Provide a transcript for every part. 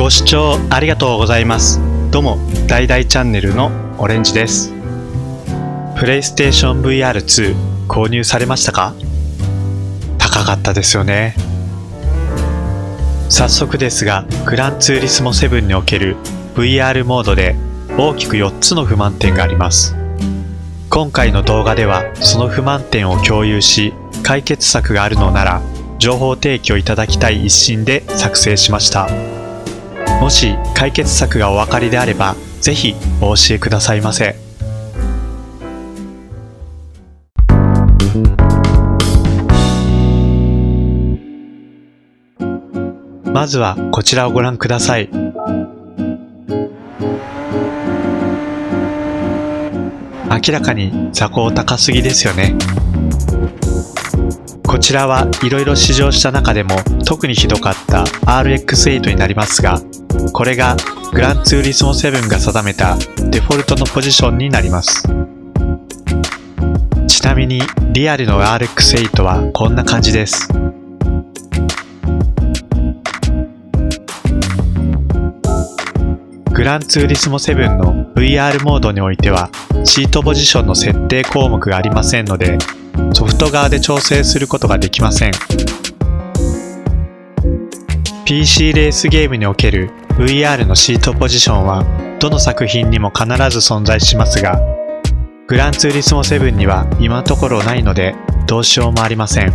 ご視聴ありがとうございます。どうも、大々チャンネルのオレンジです。プレイステーション VR2 購入されましたか？高かったですよね。早速ですが、グランツーリスモ7における VR モードで大きく4つの不満点があります。今回の動画ではその不満点を共有し、解決策があるのなら情報提供いただきたい一心で作成しました。もし解決策がお分かりであれば、ぜひお教えくださいませ。まずはこちらをご覧ください。明らかに座高高すぎですよね。こちらはいろいろ試乗した中でも特にひどかった RX8 になりますが、これがグランツーリスモ7が定めたデフォルトのポジションになります。ちなみにリアルの RX8 はこんな感じです。グランツーリスモ7の VR モードにおいてはシートポジションの設定項目がありませんので、ソフト側で調整することができません。PC レースゲームにおける VR のシートポジションはどの作品にも必ず存在しますが、グランツーリスモ7には今のところないのでどうしようもありません。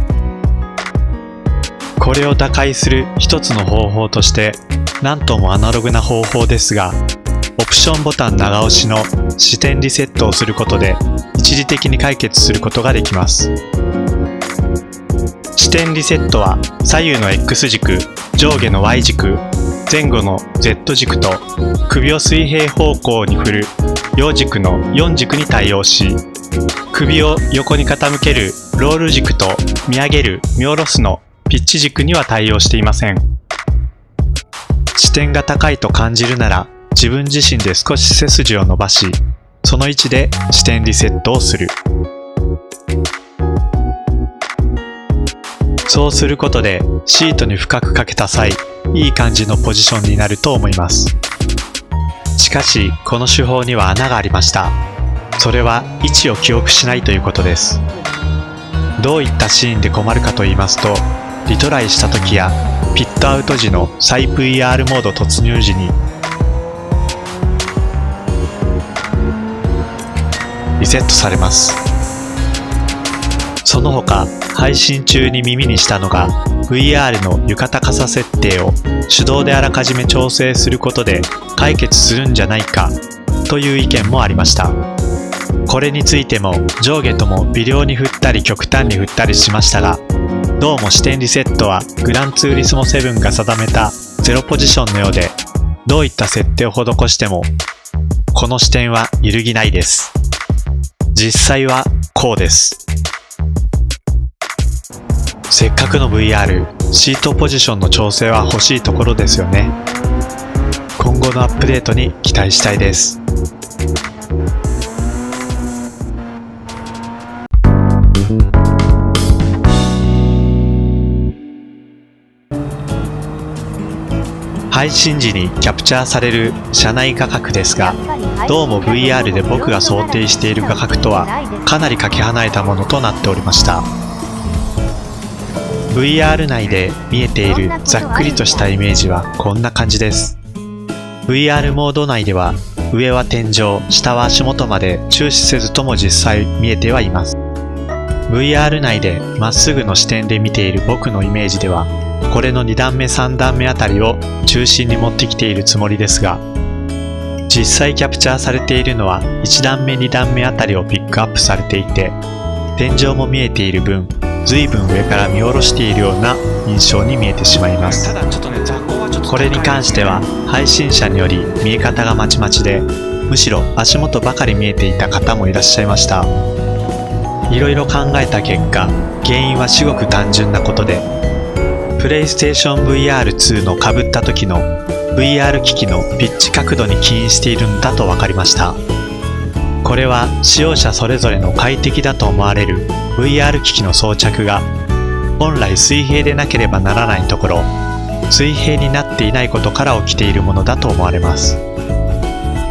これを打開する一つの方法として、なんともアナログな方法ですが、オプションボタン長押しの視点リセットをすることで一時的に解決することができます。視点リセットは左右の X 軸、上下の Y 軸、前後の Z 軸と首を水平方向に振る陽軸の4軸に対応し、首を横に傾けるロール軸と見上げる見下ろすのピッチ軸には対応していません。視点が高いと感じるなら自分自身で少し背筋を伸ばし、その位置で視点リセットをする。そうすることでシートに深くかけた際、いい感じのポジションになると思います。しかしこの手法には穴がありました。それは位置を記憶しないということです。どういったシーンで困るかと言いますと、リトライした時やピットアウト時の再 VR モード突入時にリセットされます。その他、配信中に耳にしたのが VR の浴衣傘設定を手動であらかじめ調整することで解決するんじゃないかという意見もありました。これについても上下とも微量に振ったり極端に振ったりしましたが、どうも視点リセットはグランツーリスモ7が定めたゼロポジションのようで、どういった設定を施してもこの視点は揺るぎないです。実際はこうです。せっかくの VR、シートポジションの調整は欲しいところですよね。今後のアップデートに期待したいです。配信時にキャプチャーされる車内画角ですが、どうも VR で僕が想定している画角とはかなりかけ離れたものとなっておりました。VR 内で見えているざっくりとしたイメージはこんな感じです。VR モード内では上は天井、下は足元まで注視せずとも実際見えてはいます。VR 内でまっすぐの視点で見ている僕のイメージでは、これの2段目3段目あたりを中心に持ってきているつもりですが、実際キャプチャーされているのは1段目2段目あたりをピックアップされていて、天井も見えている分、随分上から見下ろしているような印象に見えてしまいます。これに関しては配信者により見え方がまちまちで、むしろ足元ばかり見えていた方もいらっしゃいました。いろいろ考えた結果、原因は至極単純なことで、プレイステーション VR2 の被った時の VR 機器のピッチ角度に起因しているんだと分かりました。これは使用者それぞれの快適だと思われる VR 機器の装着が本来水平でなければならないところ、水平になっていないことから起きているものだと思われます。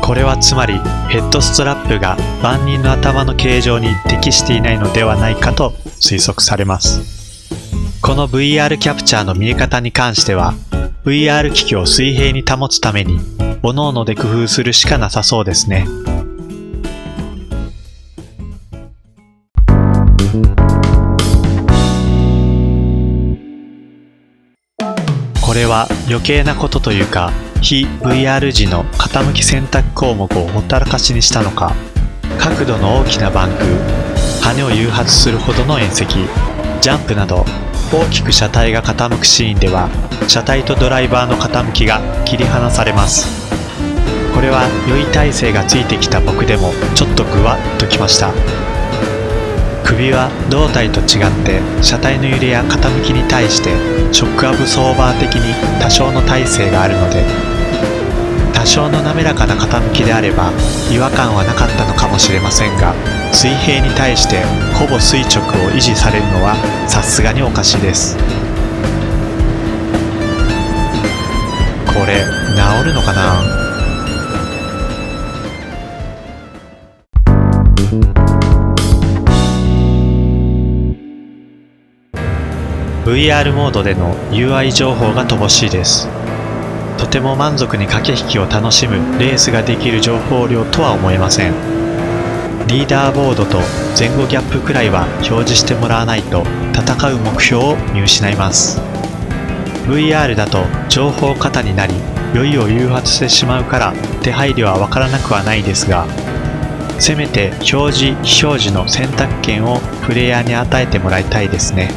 これはつまりヘッドストラップが万人の頭の形状に適していないのではないかと推測されます。この VR キャプチャーの見え方に関しては VR 機器を水平に保つために各々で工夫するしかなさそうですね。これは余計なことというか非 VR 時の傾き選択項目をほったらかしにしたのか、角度の大きなバンク、羽を誘発するほどの縁石、ジャンプなど大きく車体が傾くシーンでは車体とドライバーの傾きが切り離されます。これは良い体勢がついてきた僕でもちょっとグワッときました。首は胴体と違って車体の揺れや傾きに対してショックアブソーバー的に多少の耐性があるので、多少の滑らかな傾きであれば違和感はなかったのかもしれませんが、水平に対してほぼ垂直を維持されるのはさすがにおかしいです。これ治るのかな。VR モードでの UI 情報が乏しいです。とても満足に駆け引きを楽しむレースができる情報量とは思えません。リーダーボードと前後ギャップくらいは表示してもらわないと戦う目標を見失います。VR だと情報過多になり酔いを誘発してしまうから手配慮はわからなくはないですが、せめて表示非表示の選択権をプレイヤーに与えてもらいたいですね。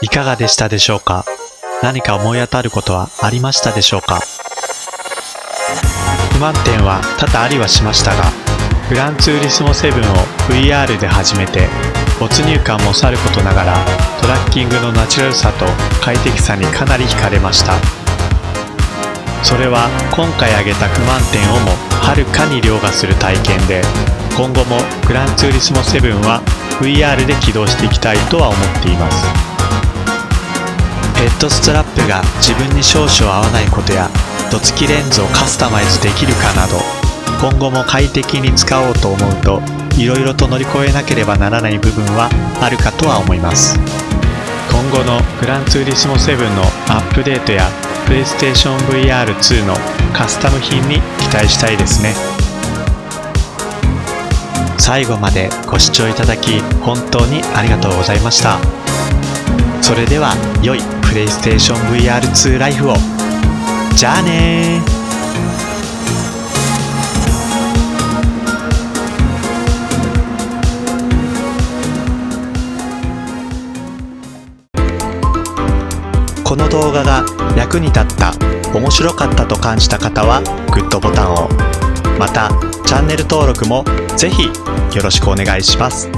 いかがでしたでしょうか。何か思い当たることはありましたでしょうか。不満点は多々ありはしましたが、グランツーリスモ7を VR で始めて没入感もさることながらトラッキングのナチュラルさと快適さにかなり惹かれました。それは今回挙げた不満点をもはるかに凌駕する体験で、今後もグランツーリスモ7は VR で起動していきたいとは思っています。ヘッドストラップが自分に少々合わないことやドツキレンズをカスタマイズできるかなど、今後も快適に使おうと思うといろいろと乗り越えなければならない部分はあるかとは思います。今後のグランツーリスモ7のアップデートやプレイステーション VR2 のカスタム品に期待したいですね。最後までご視聴いただき本当にありがとうございました。それでは良いプレイステーション VR2 ライフを。じゃあねー。この動画が役に立った、面白かったと感じた方はグッドボタンを、またチャンネル登録もぜひよろしくお願いします。